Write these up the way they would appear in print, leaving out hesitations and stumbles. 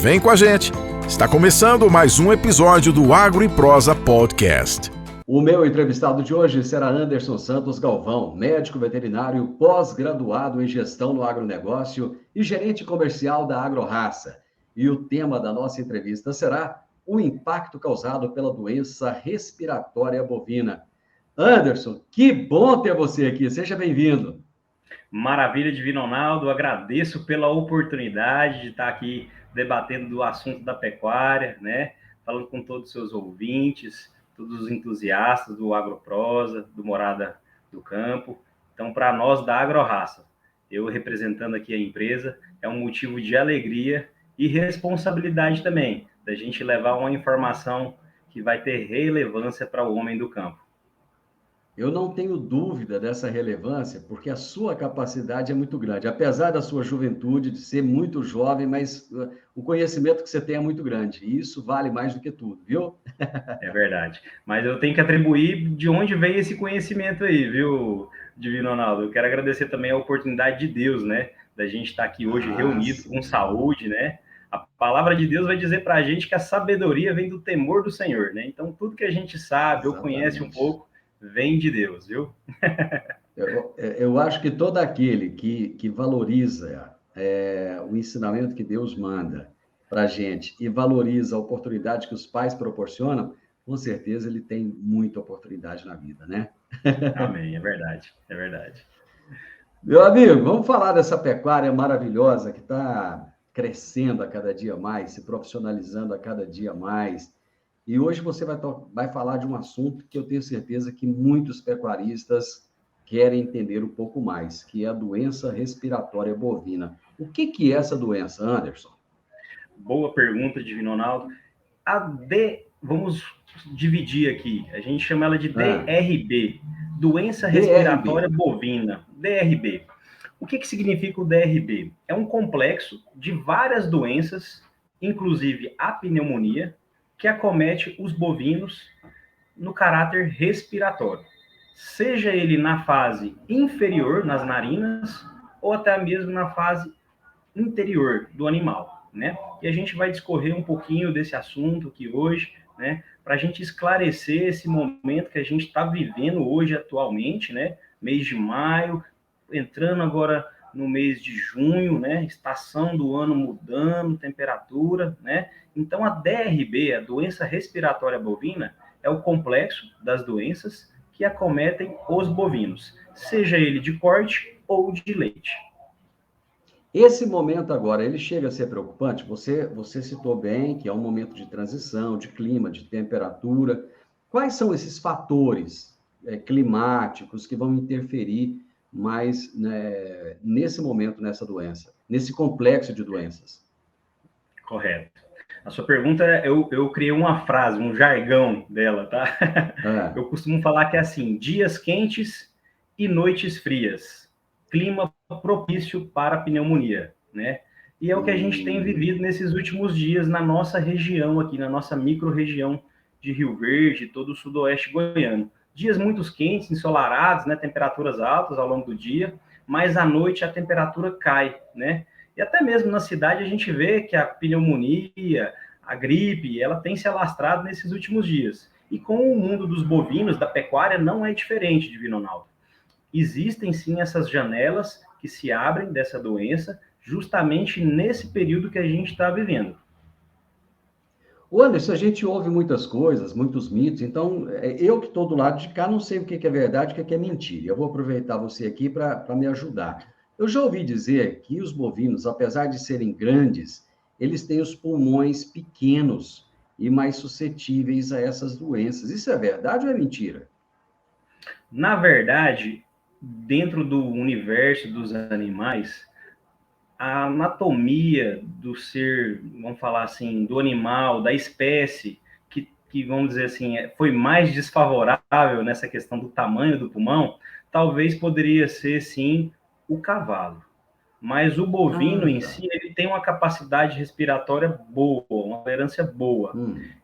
Vem com a gente! Está começando mais um episódio do Agro e Prosa Podcast. O meu entrevistado de hoje será Anderson Santos Galvão, médico veterinário pós-graduado em gestão no agronegócio e gerente comercial da AgroRaça. E o tema da nossa entrevista será o impacto causado pela doença respiratória bovina. Anderson, que bom ter você aqui, seja bem-vindo. Maravilha, Divino Ronaldo, agradeço pela oportunidade de estar aqui debatendo do assunto da pecuária, né? Falando com todos os seus ouvintes, todos os entusiastas do AgroProsa, do Morada do Campo. Então, para nós da AgroRaça, eu representando aqui a empresa, é um motivo de alegria e responsabilidade também, da gente levar uma informação que vai ter relevância para o homem do campo. Eu não tenho dúvida dessa relevância, porque a sua capacidade é muito grande. Apesar da sua juventude, de ser muito jovem, mas o conhecimento que você tem é muito grande. E isso vale mais do que tudo, viu? É verdade. Mas eu tenho que atribuir de onde vem esse conhecimento aí, viu, Divino Ronaldo? Eu quero agradecer também a oportunidade de Deus, né? Da gente estar aqui hoje reunido com saúde, né? A palavra de Deus vai dizer para a gente que a sabedoria vem do temor do Senhor, né? Então, tudo que a gente sabe ou conhece um pouco, vem de Deus, viu? Eu acho que todo aquele que valoriza o ensinamento que Deus manda para a gente e valoriza a oportunidade que os pais proporcionam, com certeza ele tem muita oportunidade na vida, né? Amém, é verdade, é verdade. Meu amigo, vamos falar dessa pecuária maravilhosa que está crescendo a cada dia mais, se profissionalizando a cada dia mais. E hoje você vai falar de um assunto que eu tenho certeza que muitos pecuaristas querem entender um pouco mais, que é a doença respiratória bovina. O que é essa doença, Anderson? Boa pergunta, Divino Ronaldo. Vamos dividir aqui. A gente chama ela de DRB, Doença Respiratória Bovina, DRB. O que significa o DRB? É um complexo de várias doenças, inclusive a pneumonia, que acomete os bovinos no caráter respiratório. Seja ele na fase inferior, nas narinas, ou até mesmo na fase interior do animal, né? E a gente vai discorrer um pouquinho desse assunto aqui hoje, né? Para a gente esclarecer esse momento que a gente está vivendo hoje atualmente, né? Mês de maio, entrando agora no mês de junho, né? Estação do ano mudando, temperatura, né? Então a DRB, a doença respiratória bovina, é o complexo das doenças que acometem os bovinos, seja ele de corte ou de leite. Esse momento agora, ele chega a ser preocupante? Você citou bem que é um momento de transição, de clima, de temperatura. Quais são esses fatores climáticos que vão interferir mais, né, nesse momento, nessa doença, nesse complexo de doenças? Correto. A sua pergunta, eu criei uma frase, um jargão dela, tá? Eu costumo falar que é assim, dias quentes e noites frias. Clima propício para a pneumonia, né? E é o que a gente tem vivido nesses últimos dias na nossa região aqui, na nossa micro-região de Rio Verde, todo o sudoeste goiano. Dias muito quentes, ensolarados, né? Temperaturas altas ao longo do dia, mas à noite a temperatura cai, né? E até mesmo na cidade a gente vê que a pneumonia, a gripe, ela tem se alastrado nesses últimos dias. E com o mundo dos bovinos, da pecuária, não é diferente, Divino Ronaldo. Existem sim essas janelas que se abrem dessa doença justamente nesse período que a gente está vivendo. O Anderson, a gente ouve muitas coisas, muitos mitos, então eu que estou do lado de cá não sei o que é verdade e o que é mentira. Eu vou aproveitar você aqui para me ajudar. Eu já ouvi dizer que os bovinos, apesar de serem grandes, eles têm os pulmões pequenos e mais suscetíveis a essas doenças. Isso é verdade ou é mentira? Na verdade, dentro do universo dos animais, a anatomia do ser, vamos falar assim, do animal, da espécie, que vamos dizer assim, foi mais desfavorável nessa questão do tamanho do pulmão, talvez poderia ser, sim, o cavalo. Mas o bovino em si, ele tem uma capacidade respiratória boa, uma tolerância boa.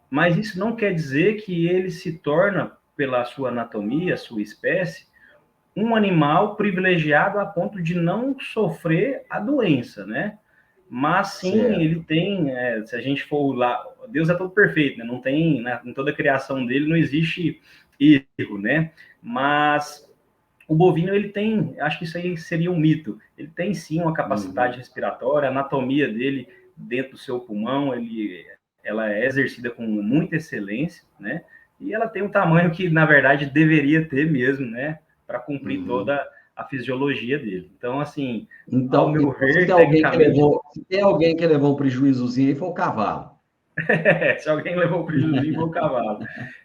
Mas isso não quer dizer que ele se torna, pela sua anatomia, sua espécie, um animal privilegiado a ponto de não sofrer a doença, né? Mas sim, Certo. ele tem, se a gente for lá, Deus é todo perfeito, né? Não tem, né, em toda a criação dele não existe erro, né? Mas o bovino, ele tem, acho que isso aí seria um mito, ele tem sim uma capacidade respiratória, a anatomia dele dentro do seu pulmão, ela é exercida com muita excelência, né? E ela tem um tamanho que, na verdade, deveria ter mesmo, né? Para cumprir toda a fisiologia dele. Então, assim, ao Então, meu se tem ver, alguém que tecnicamente, levou, se tem alguém que levou um prejuízozinho aí, foi o cavalo. se alguém levou o prejuízo, foi o cavalo.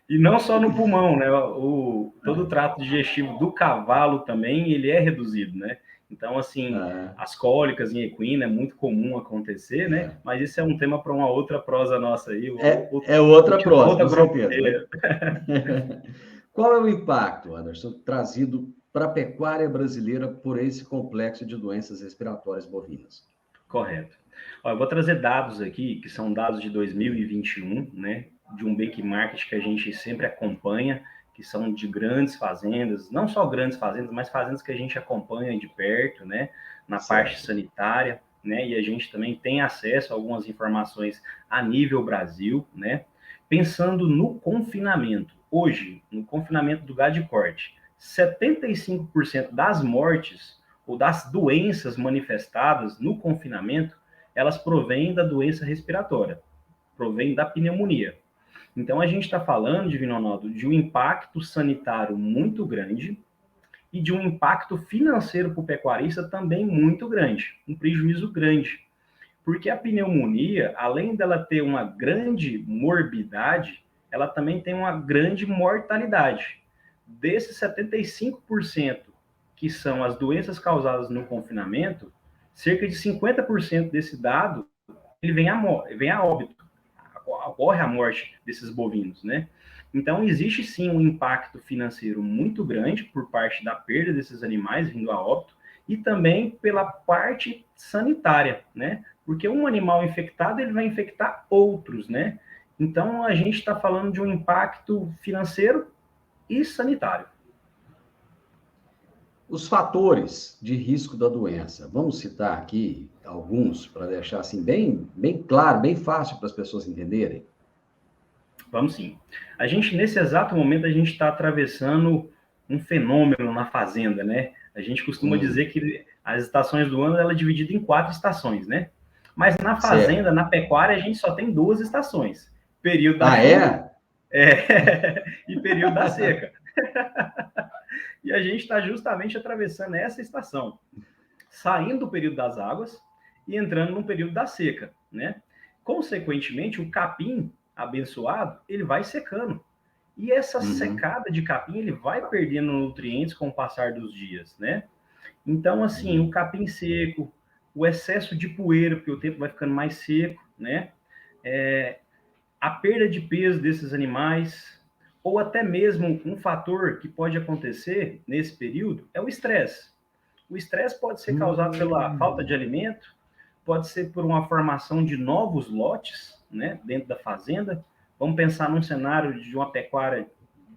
E não só no pulmão, né? Todo o trato digestivo do cavalo também, ele é reduzido, né? Então, assim, Ah, as cólicas em equino é muito comum acontecer, né? é. Mas isso é um tema para uma outra prosa nossa aí, É outra prosa, outra com certeza, né? bronqueira. Qual é o impacto, Anderson, trazido para a pecuária brasileira por esse complexo de doenças respiratórias bovinas? Correto. Ó, eu vou trazer dados aqui, que são dados de 2021, né? De um benchmark que a gente sempre acompanha, que são de grandes fazendas, não só grandes fazendas, mas fazendas que a gente acompanha de perto, né? Na parte Certo. sanitária, né? E a gente também tem acesso a algumas informações a nível Brasil, né? Pensando no confinamento. Hoje, no confinamento do gado de corte, 75% das mortes ou das doenças manifestadas no confinamento, elas provêm da doença respiratória, provém da pneumonia. Então, a gente está falando, Divino Ronaldo, de um impacto sanitário muito grande e de um impacto financeiro para o pecuarista também muito grande, um prejuízo grande. Porque a pneumonia, além dela ter uma grande morbidade, ela também tem uma grande mortalidade. Desses 75% que são as doenças causadas no confinamento, cerca de 50% desse dado ele vem a óbito, ocorre a morte desses bovinos, né? Então, existe sim um impacto financeiro muito grande por parte da perda desses animais vindo a óbito e também pela parte sanitária, né? Porque um animal infectado, ele vai infectar outros, né? Então, a gente está falando de um impacto financeiro e sanitário. Os fatores de risco da doença. Vamos citar aqui alguns para deixar assim bem claro, bem fácil para as pessoas entenderem. Vamos sim. A gente, nesse exato momento, a gente está atravessando um fenômeno na fazenda, né? A gente costuma dizer que as estações do ano ela é dividida em 4 estações, né? Mas na fazenda, Certo. na pecuária, a gente só tem 2 estações: período da Ah, chuva é? e período da seca. E a gente está justamente atravessando essa estação, saindo do período das águas e entrando no período da seca, né? Consequentemente, o capim abençoado, ele vai secando. E essa secada de capim, ele vai perdendo nutrientes com o passar dos dias, né? Então, assim, o capim seco, o excesso de poeira, porque o tempo vai ficando mais seco, né? A perda de peso desses animais, ou até mesmo um fator que pode acontecer nesse período é o estresse. O estresse pode ser causado pela falta de alimento, pode ser por uma formação de novos lotes, né, dentro da fazenda. Vamos pensar num cenário de uma pecuária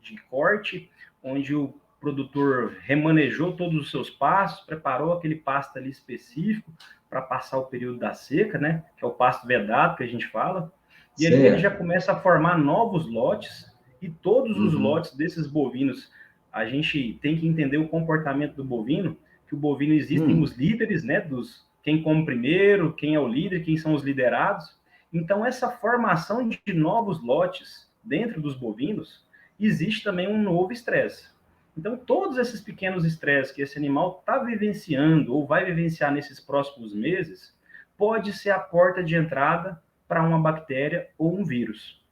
de corte, onde o produtor remanejou todos os seus pastos, preparou aquele pasto ali específico para passar o período da seca, né, que é o pasto vedado que a gente fala. E ali ele já Certo. começa a formar novos lotes, e todos os lotes desses bovinos, a gente tem que entender o comportamento do bovino, que o bovino existem os líderes, né, dos quem come primeiro, quem é o líder, quem são os liderados. Então, essa formação de novos lotes dentro dos bovinos, existe também um novo estresse. Então, todos esses pequenos estresses que esse animal está vivenciando ou vai vivenciar nesses próximos meses, pode ser a porta de entrada para uma bactéria ou um vírus.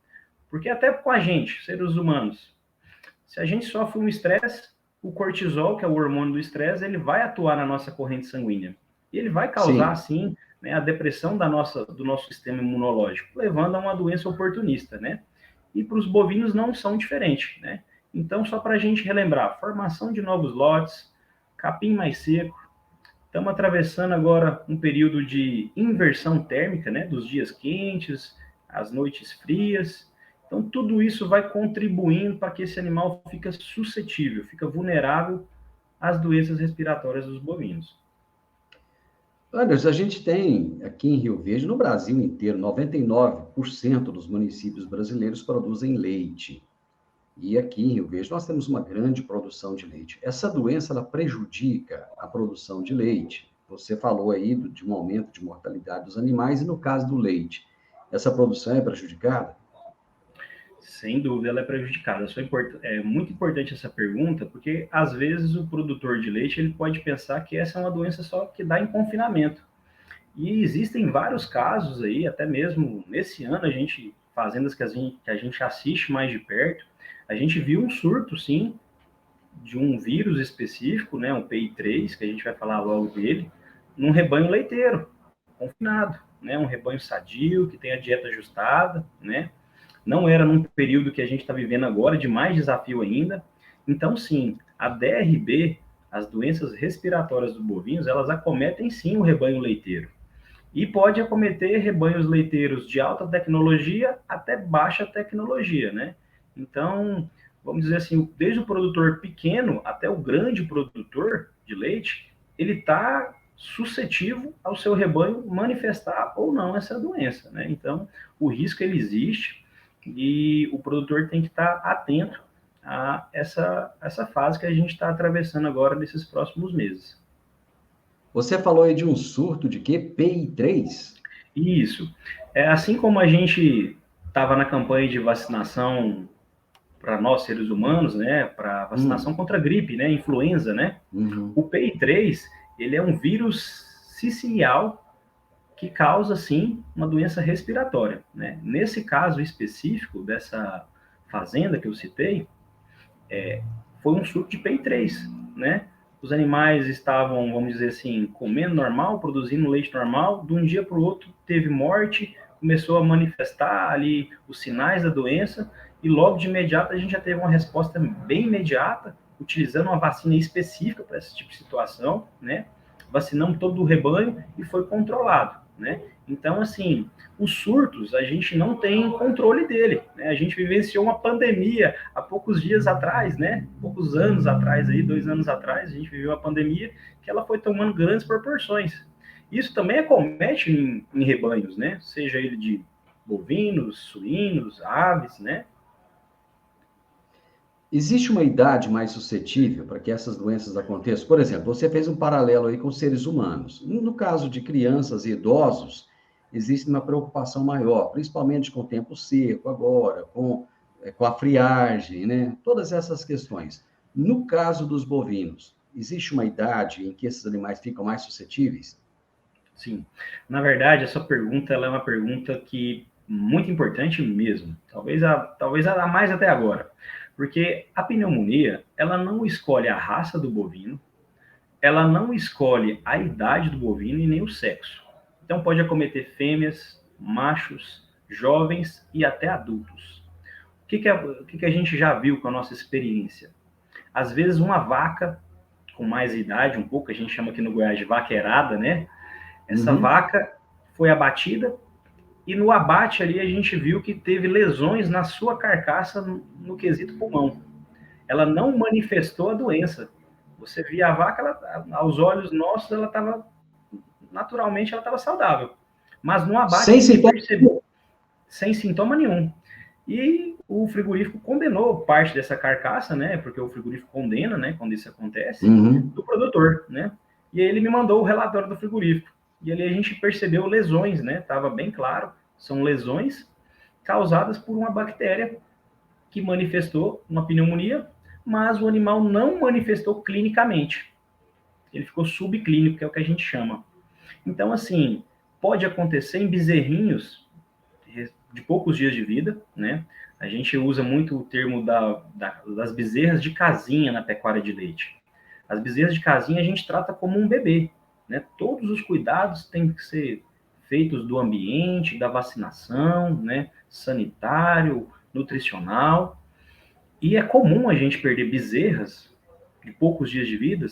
Porque até com a gente, seres humanos, se a gente sofre um estresse, o cortisol, que é o hormônio do estresse, ele vai atuar na nossa corrente sanguínea. E ele vai causar, Sim. sim, né, a depressão do nosso sistema imunológico, levando a uma doença oportunista, né? E para os bovinos não são diferentes, né? Então, só para a gente relembrar, formação de novos lotes, capim mais seco, estamos atravessando agora um período de inversão térmica, né? Dos dias quentes, as noites frias. Então, tudo isso vai contribuindo para que esse animal fique suscetível, fica vulnerável às doenças respiratórias dos bovinos. Anderson, a gente tem aqui em Rio Verde, no Brasil inteiro, 99% dos municípios brasileiros produzem leite. E aqui em Rio Verde nós temos uma grande produção de leite. Essa doença, ela prejudica a produção de leite. Você falou aí de um aumento de mortalidade dos animais, e no caso do leite, essa produção é prejudicada? Sem dúvida, ela é prejudicada. É muito importante essa pergunta, porque às vezes o produtor de leite ele pode pensar que essa é uma doença só que dá em confinamento. E existem vários casos aí, até mesmo nesse ano, fazendas que a gente assiste mais de perto, a gente viu um surto, sim, de um vírus específico, né, um PI3, que a gente vai falar logo dele, num rebanho leiteiro, confinado, né, um rebanho sadio, que tem a dieta ajustada, né, não era num período que a gente está vivendo agora, de mais desafio ainda. Então, sim, a DRB, as doenças respiratórias dos bovinos, elas acometem sim o rebanho leiteiro. E pode acometer rebanhos leiteiros de alta tecnologia até baixa tecnologia, né? Então, vamos dizer assim, desde o produtor pequeno até o grande produtor de leite, ele está suscetível ao seu rebanho manifestar ou não essa doença, né? Então, o risco ele existe e o produtor tem que estar atento a essa fase que a gente está atravessando agora nesses próximos meses. Você falou aí de um surto de quê? PI3? Isso. Assim como a gente estava na campanha de vacinação para nós, seres humanos, né, para vacinação contra a gripe, né, influenza, né, o PI3, ele é um vírus sicilial que causa, sim, uma doença respiratória, né. Nesse caso específico dessa fazenda que eu citei, foi um surto de PI3, né, os animais estavam, vamos dizer assim, comendo normal, produzindo leite normal, de um dia para o outro teve morte, começou a manifestar ali os sinais da doença, e logo de imediato a gente já teve uma resposta bem imediata, utilizando uma vacina específica para esse tipo de situação, né? Vacinamos todo o rebanho e foi controlado, né? Então, assim, os surtos, a gente não tem controle dele, né? A gente vivenciou uma pandemia há poucos dias atrás, né? Poucos anos atrás, aí, 2 anos atrás, a gente viveu uma pandemia que ela foi tomando grandes proporções. Isso também acomete em rebanhos, né? Seja ele de bovinos, suínos, aves, né? Existe uma idade mais suscetível para que essas doenças aconteçam? Por exemplo, você fez um paralelo aí com seres humanos. No caso de crianças e idosos, existe uma preocupação maior, principalmente com o tempo seco agora, com a friagem, né? Todas essas questões. No caso dos bovinos, existe uma idade em que esses animais ficam mais suscetíveis? Sim. Na verdade, essa pergunta ela é uma pergunta que muito importante mesmo. Talvez a mais até agora. Porque a pneumonia, ela não escolhe a raça do bovino, ela não escolhe a idade do bovino e nem o sexo. Então pode acometer fêmeas, machos, jovens e até adultos. O que a gente já viu com a nossa experiência? Às vezes uma vaca com mais idade, um pouco, a gente chama aqui no Goiás de vaqueirada, né? Essa vaca foi abatida e no abate ali a gente viu que teve lesões na sua carcaça no quesito pulmão. Ela não manifestou a doença. Você via a vaca, aos olhos nossos, ela estava naturalmente ela estava saudável. Mas no abate Sem a gente sintoma? percebeu sem sintoma nenhum. E o frigorífico condenou parte dessa carcaça, né? Porque o frigorífico condena, né? Quando isso acontece, do produtor, né? E aí ele me mandou o relatório do frigorífico. E ali a gente percebeu lesões, né? Tava bem claro, são lesões causadas por uma bactéria que manifestou uma pneumonia, mas o animal não manifestou clinicamente. Ele ficou subclínico, que é o que a gente chama. Então, assim, pode acontecer em bezerrinhos de poucos dias de vida, né? A gente usa muito o termo das bezerras de casinha na pecuária de leite. As bezerras de casinha a gente trata como um bebê, né? Todos os cuidados têm que ser feitos do ambiente, da vacinação, né? Sanitário, nutricional. E é comum a gente perder bezerras de poucos dias de vida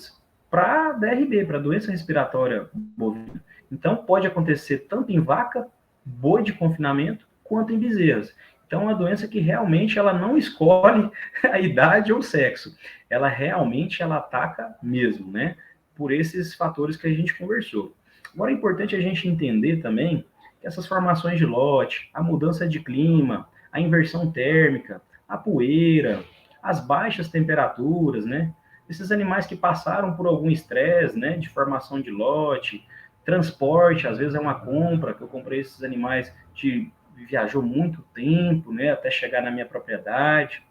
para DRB, para doença respiratória bovina. Então, pode acontecer tanto em vaca, boi de confinamento, quanto em bezerras. Então, é uma doença que realmente ela não escolhe a idade ou o sexo. Ela realmente ela ataca mesmo, né? Por esses fatores que a gente conversou. Agora é importante a gente entender também que essas formações de lote, a mudança de clima, a inversão térmica, a poeira, as baixas temperaturas, né? Esses animais que passaram por algum estresse, né, de formação de lote, transporte, às vezes é uma compra, que eu comprei esses animais de viajou muito tempo, né, até chegar na minha propriedade.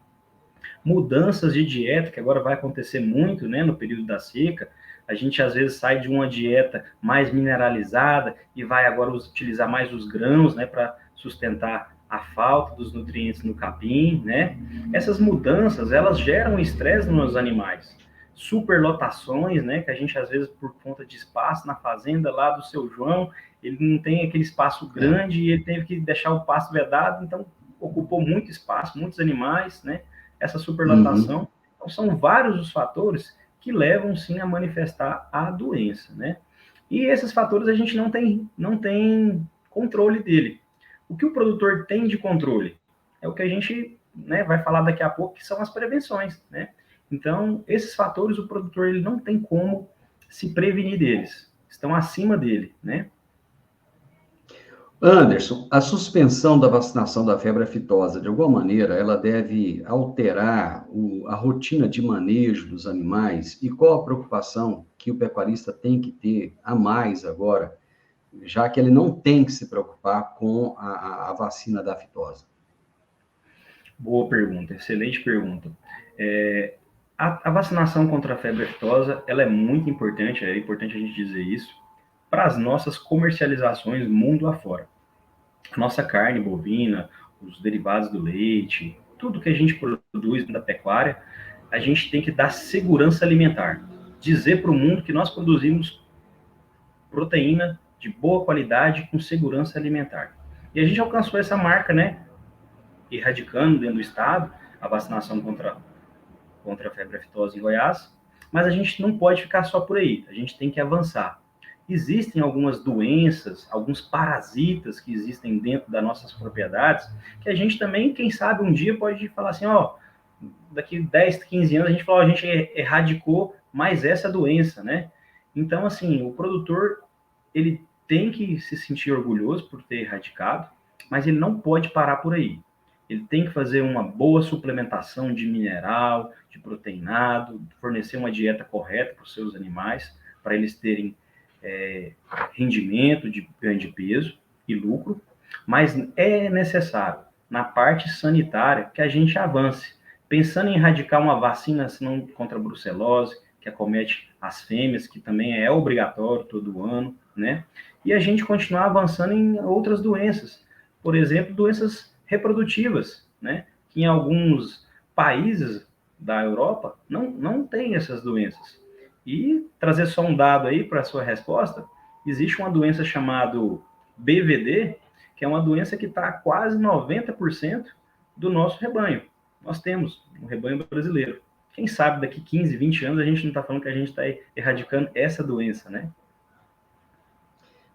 Mudanças de dieta, que agora vai acontecer muito, né, no período da seca. A gente às vezes sai de uma dieta mais mineralizada e vai agora utilizar mais os grãos, né, para sustentar a falta dos nutrientes no capim, né? Essas mudanças, elas geram estresse nos animais. Superlotações, né, que a gente às vezes por conta de espaço na fazenda lá do seu João, ele não tem aquele espaço grande e ele teve que deixar o pasto vedado, então ocupou muito espaço, muitos animais, né? Essa superlotação. Então, são vários os fatores que levam, sim, a manifestar a doença, né? E esses fatores a gente não tem controle dele. O que o produtor tem de controle? É o que a gente, né, vai falar daqui a pouco, que são as prevenções, né? Então, esses fatores o produtor ele não tem como se prevenir deles. Estão acima dele, né? Anderson, a suspensão da vacinação da febre aftosa, de alguma maneira, ela deve alterar a rotina de manejo dos animais? E qual a preocupação que o pecuarista tem que ter a mais agora, já que ele não tem que se preocupar com a vacina da aftosa? Boa pergunta, excelente pergunta. A vacinação contra a febre aftosa, ela é muito importante, é importante a gente dizer isso, para as nossas comercializações mundo afora. A nossa carne bovina, os derivados do leite, tudo que a gente produz da pecuária, a gente tem que dar segurança alimentar. Dizer para o mundo que nós produzimos proteína de boa qualidade com segurança alimentar. E a gente alcançou essa marca, né? Erradicando dentro do estado a vacinação contra a febre aftosa em Goiás, mas a gente não pode ficar só por aí, a gente tem que avançar. Existem algumas doenças, alguns parasitas que existem dentro das nossas propriedades, que a gente também, quem sabe, um dia pode falar assim, ó, daqui 10, 15 anos a gente fala, a gente erradicou mais essa doença, né? Então, assim, o produtor, ele tem que se sentir orgulhoso por ter erradicado, mas ele não pode parar por aí. Ele tem que fazer uma boa suplementação de mineral, de proteinado, fornecer uma dieta correta para os seus animais, para eles terem rendimento de ganho de peso e lucro, mas é necessário, na parte sanitária, que a gente avance. Pensando em erradicar uma vacina contra a brucelose, que acomete as fêmeas, que também é obrigatório todo ano, né? E a gente continuar avançando em outras doenças, por exemplo, doenças reprodutivas, né? Que em alguns países da Europa não tem essas doenças. E trazer só um dado aí para a sua resposta, existe uma doença chamada BVD, que é uma doença que está quase 90% do nosso rebanho. Nós temos um rebanho brasileiro. Quem sabe daqui 15, 20 anos a gente não está falando que a gente está erradicando essa doença, né?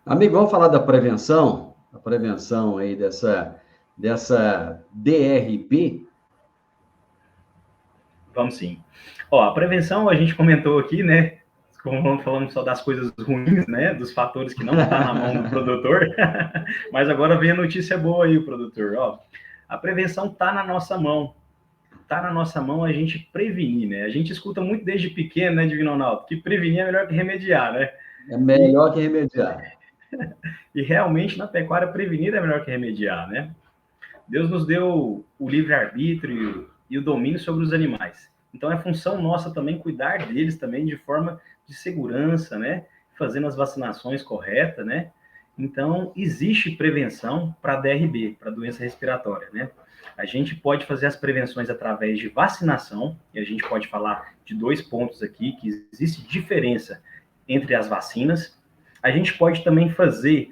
Amigo, vamos falar da prevenção? A prevenção aí dessa DRP? Vamos sim. Ó, a prevenção a gente comentou aqui, né? Como falamos só das coisas ruins, né? Dos fatores que não estão na mão do produtor. Mas agora vem a notícia boa aí, o produtor. Ó, a prevenção está na nossa mão. Está na nossa mão a gente prevenir, né? A gente escuta muito desde pequeno, né, Divino Ronaldo, que prevenir é melhor que remediar, né? É melhor que remediar. E realmente na pecuária prevenir é melhor que remediar, né? Deus nos deu o livre-arbítrio e o domínio sobre os animais. Então é função nossa também cuidar deles também de forma de segurança, né? Fazendo as vacinações corretas, né? Então existe prevenção para DRB, para doença respiratória, né? A gente pode fazer as prevenções através de vacinação, e a gente pode falar de 2 pontos aqui, que existe diferença entre as vacinas. A gente pode também fazer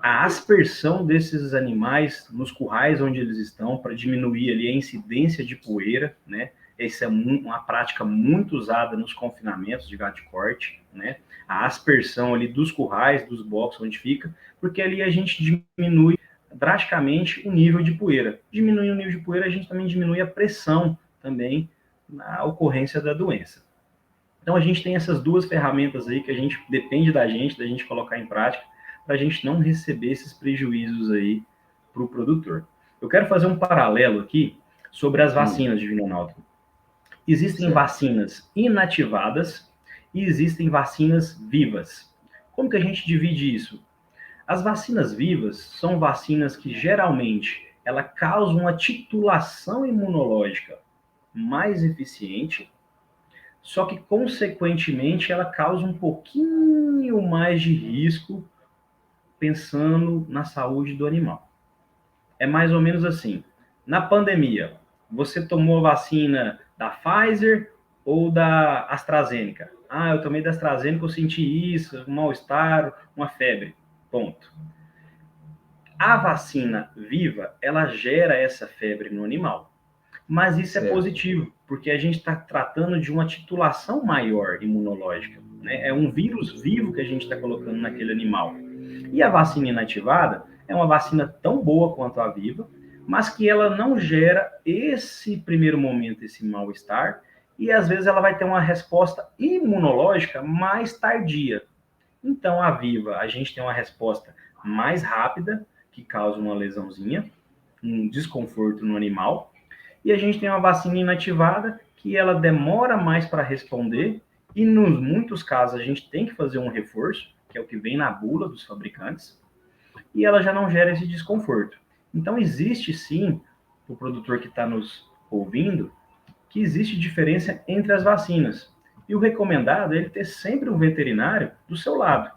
a aspersão desses animais nos currais onde eles estão, para diminuir ali a incidência de poeira, né? Essa é uma prática muito usada nos confinamentos de gado de corte, né? A aspersão ali dos currais, dos boxes onde fica, porque ali a gente diminui drasticamente o nível de poeira. Diminuindo o nível de poeira, a gente também diminui a pressão também na ocorrência da doença. Então, a gente tem essas duas ferramentas aí que a gente depende da gente colocar em prática, para a gente não receber esses prejuízos aí para o produtor. Eu quero fazer um paralelo aqui sobre as vacinas, Divino Ronaldo. Existem Certo. vacinas inativadas e existem vacinas vivas. Como que a gente divide isso? As vacinas vivas são vacinas que geralmente ela causam uma titulação imunológica mais eficiente, só que consequentemente ela causa um pouquinho mais de risco pensando na saúde do animal. É mais ou menos assim. Na pandemia, você tomou a vacina da Pfizer ou da AstraZeneca? Ah, eu tomei da AstraZeneca, eu senti isso, um mal-estar, uma febre. Ponto. A vacina viva, ela gera essa febre no animal. Mas isso é positivo, porque a gente está tratando de uma titulação maior imunológica. Né? É um vírus vivo que a gente está colocando naquele animal. E a vacina inativada é uma vacina tão boa quanto a viva, mas que ela não gera esse primeiro momento, esse mal-estar, e às vezes ela vai ter uma resposta imunológica mais tardia. Então, a viva, a gente tem uma resposta mais rápida, que causa uma lesãozinha, um desconforto no animal, e a gente tem uma vacina inativada, que ela demora mais para responder, e nos muitos casos a gente tem que fazer um reforço, que é o que vem na bula dos fabricantes, e ela já não gera esse desconforto. Então, existe sim, o produtor que está nos ouvindo, que existe diferença entre as vacinas. E o recomendado é ele ter sempre um veterinário do seu lado,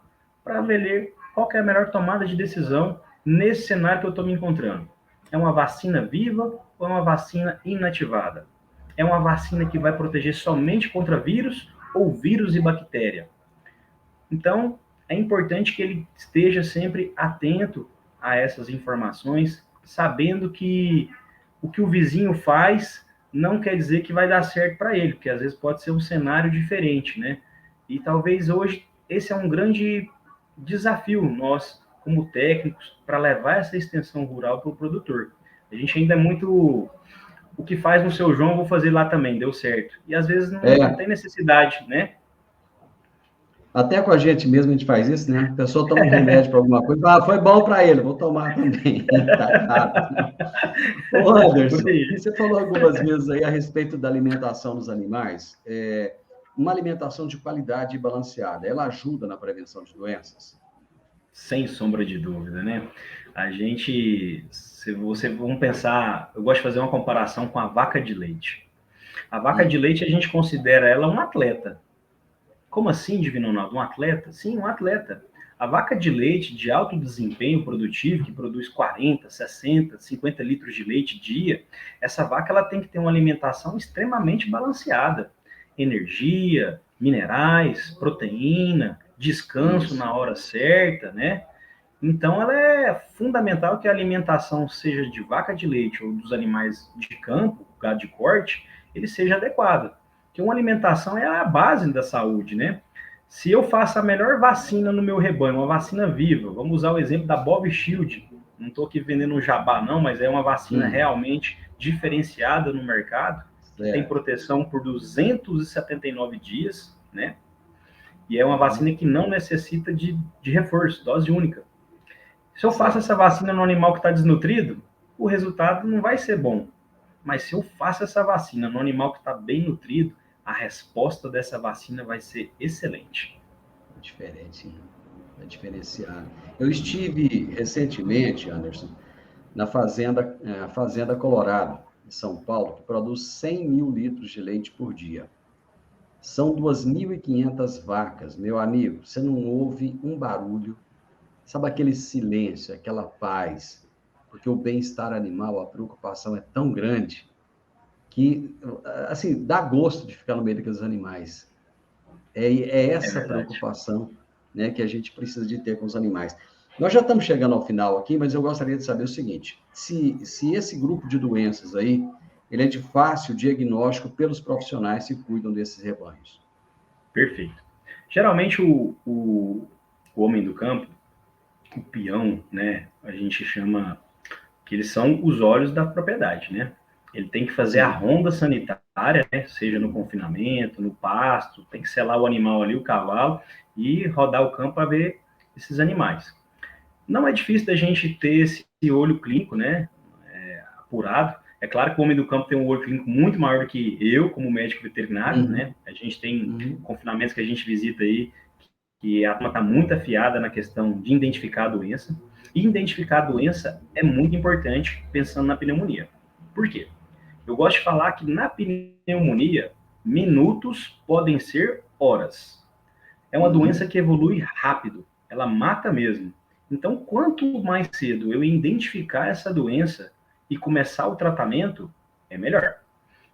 para ver qual é a melhor tomada de decisão nesse cenário que eu estou me encontrando. É uma vacina viva ou é uma vacina inativada? É uma vacina que vai proteger somente contra vírus ou vírus e bactéria? Então, é importante que ele esteja sempre atento a essas informações, sabendo que o que o vizinho faz não quer dizer que vai dar certo para ele, porque às vezes pode ser um cenário diferente, né? E talvez hoje esse é um grande desafio nós, como técnicos, para levar essa extensão rural para o produtor. A gente ainda é muito o que faz no seu João, vou fazer lá também, deu certo. E às vezes não tem necessidade, né? Até com a gente mesmo a gente faz isso, né? A pessoa toma um remédio para alguma coisa, foi bom para ele, vou tomar também. Tá caro. Ô, Anderson, você falou algumas vezes aí a respeito da alimentação dos animais. Uma alimentação de qualidade e balanceada, ela ajuda na prevenção de doenças? Sem sombra de dúvida, né? A gente, se você vamos pensar, eu gosto de fazer uma comparação com a vaca de leite. A vaca de leite a gente considera ela um atleta. Como assim, Divino Ronaldo? Um atleta? Sim, um atleta. A vaca de leite de alto desempenho produtivo, que produz 40, 60, 50 litros de leite dia, essa vaca ela tem que ter uma alimentação extremamente balanceada. Energia, minerais, proteína, descanso na hora certa, né? Então, ela é fundamental que a alimentação, seja de vaca de leite ou dos animais de campo, gado de corte, ele seja adequado. Porque uma alimentação é a base da saúde, né? Se eu faço a melhor vacina no meu rebanho, uma vacina viva, vamos usar o exemplo da Bob Shield, não estou aqui vendendo um jabá não, mas é uma vacina realmente diferenciada no mercado, que tem proteção por 279 dias, né? E é uma vacina que não necessita de reforço, dose única. Se eu faço essa vacina no animal que está desnutrido, o resultado não vai ser bom. Mas se eu faço essa vacina no animal que está bem nutrido, a resposta dessa vacina vai ser excelente. É diferente, é diferenciado. Eu estive recentemente, Anderson, na Fazenda Colorado, em São Paulo, que produz 100 mil litros de leite por dia. São 2.500 vacas, meu amigo. Você não ouve um barulho. Sabe aquele silêncio, aquela paz? Porque o bem-estar animal, a preocupação é tão grande que, assim, dá gosto de ficar no meio daqueles animais. É essa preocupação, né, que a gente precisa de ter com os animais. Nós já estamos chegando ao final aqui, mas eu gostaria de saber o seguinte: se esse grupo de doenças aí, ele é de fácil diagnóstico pelos profissionais que cuidam desses rebanhos. Perfeito. Geralmente o homem do campo, o peão, né, a gente chama que eles são os olhos da propriedade, né? Ele tem que fazer a ronda sanitária, né? Seja no confinamento, no pasto, tem que selar o animal ali, o cavalo, e rodar o campo para ver esses animais. Não é difícil da gente ter esse olho clínico, né? Apurado. É claro que o homem do campo tem um olho clínico muito maior do que eu, como médico veterinário, né? A gente tem confinamentos que a gente visita aí, que a turma está muito afiada na questão de identificar a doença. E identificar a doença é muito importante pensando na pneumonia. Por quê? Eu gosto de falar que na pneumonia, minutos podem ser horas. É uma doença que evolui rápido, ela mata mesmo. Então, quanto mais cedo eu identificar essa doença e começar o tratamento, é melhor.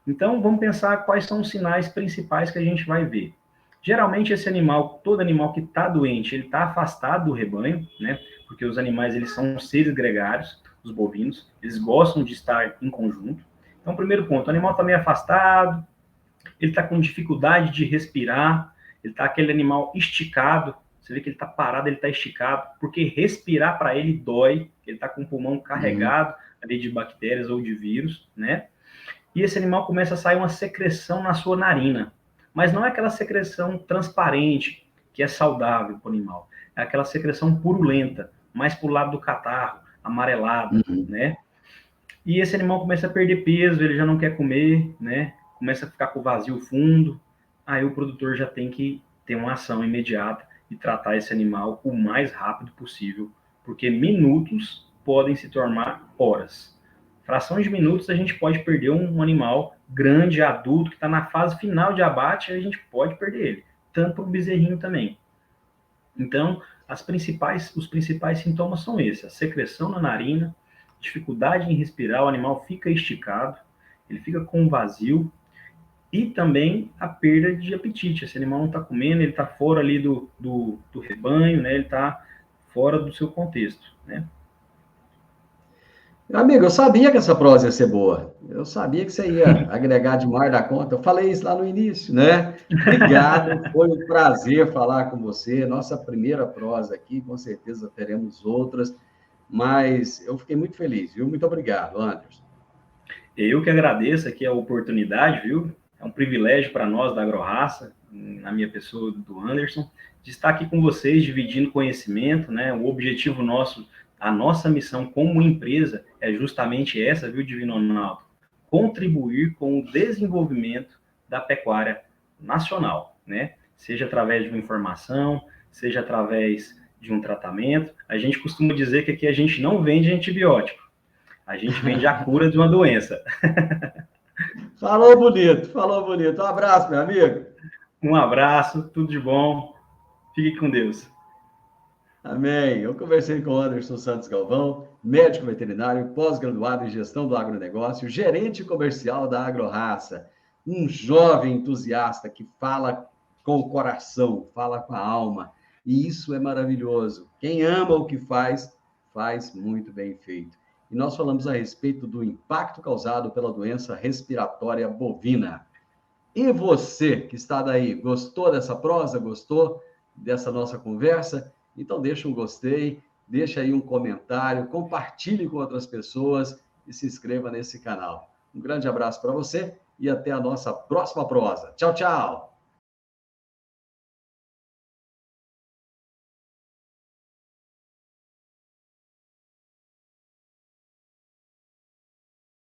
Então, vamos pensar quais são os sinais principais que a gente vai ver. Geralmente, esse animal, todo animal que está doente, ele está afastado do rebanho, né? Porque os animais, eles são seres gregários, os bovinos, eles gostam de estar em conjunto. Então, primeiro ponto, o animal está meio afastado, ele está com dificuldade de respirar, ele está aquele animal esticado, você vê que ele está parado, ele está esticado, porque respirar para ele dói, ele está com o pulmão carregado ali de bactérias ou de vírus, né? E esse animal começa a sair uma secreção na sua narina, mas não é aquela secreção transparente, que é saudável para o animal, é aquela secreção purulenta, mais para o lado do catarro, amarelada, né? E esse animal começa a perder peso, ele já não quer comer, né? Começa a ficar com o vazio fundo, aí o produtor já tem que ter uma ação imediata e tratar esse animal o mais rápido possível, porque minutos podem se tornar horas. Fração de minutos a gente pode perder um animal grande, adulto, que está na fase final de abate, a gente pode perder ele, tanto para o bezerrinho também. Então, os principais sintomas são esses: a secreção na narina, dificuldade em respirar, o animal fica esticado, ele fica com vazio, e também a perda de apetite. Esse animal não está comendo, ele está fora ali do rebanho, né? Ele está fora do seu contexto, né? Amigo, eu sabia que essa prosa ia ser boa. Eu sabia que você ia agregar demais da conta. Eu falei isso lá no início, né? Obrigado, foi um prazer falar com você. Nossa primeira prosa aqui, com certeza teremos outras, mas eu fiquei muito feliz, viu? Muito obrigado, Anderson. Eu que agradeço aqui a oportunidade, viu? É um privilégio para nós da AgroRaça, na minha pessoa do Anderson, de estar aqui com vocês, dividindo conhecimento, né? O objetivo nosso, a nossa missão como empresa é justamente essa, viu, Divino Ronaldo? Contribuir com o desenvolvimento da pecuária nacional, né? Seja através de uma informação, seja através de um tratamento. A gente costuma dizer que aqui a gente não vende antibiótico, a gente vende a cura de uma doença. Falou bonito, falou bonito. Um abraço, meu amigo. Um abraço, tudo de bom. Fique com Deus. Amém. Eu conversei com o Anderson Santos Galvão, médico veterinário, pós-graduado em gestão do agronegócio, gerente comercial da AgroRaça, um jovem entusiasta que fala com o coração, fala com a alma, e isso é maravilhoso. Quem ama o que faz, faz muito bem feito. E nós falamos a respeito do impacto causado pela doença respiratória bovina. E você que está daí, gostou dessa prosa? Gostou dessa nossa conversa? Então deixa um gostei, deixa aí um comentário, compartilhe com outras pessoas e se inscreva nesse canal. Um grande abraço para você e até a nossa próxima prosa. Tchau, tchau!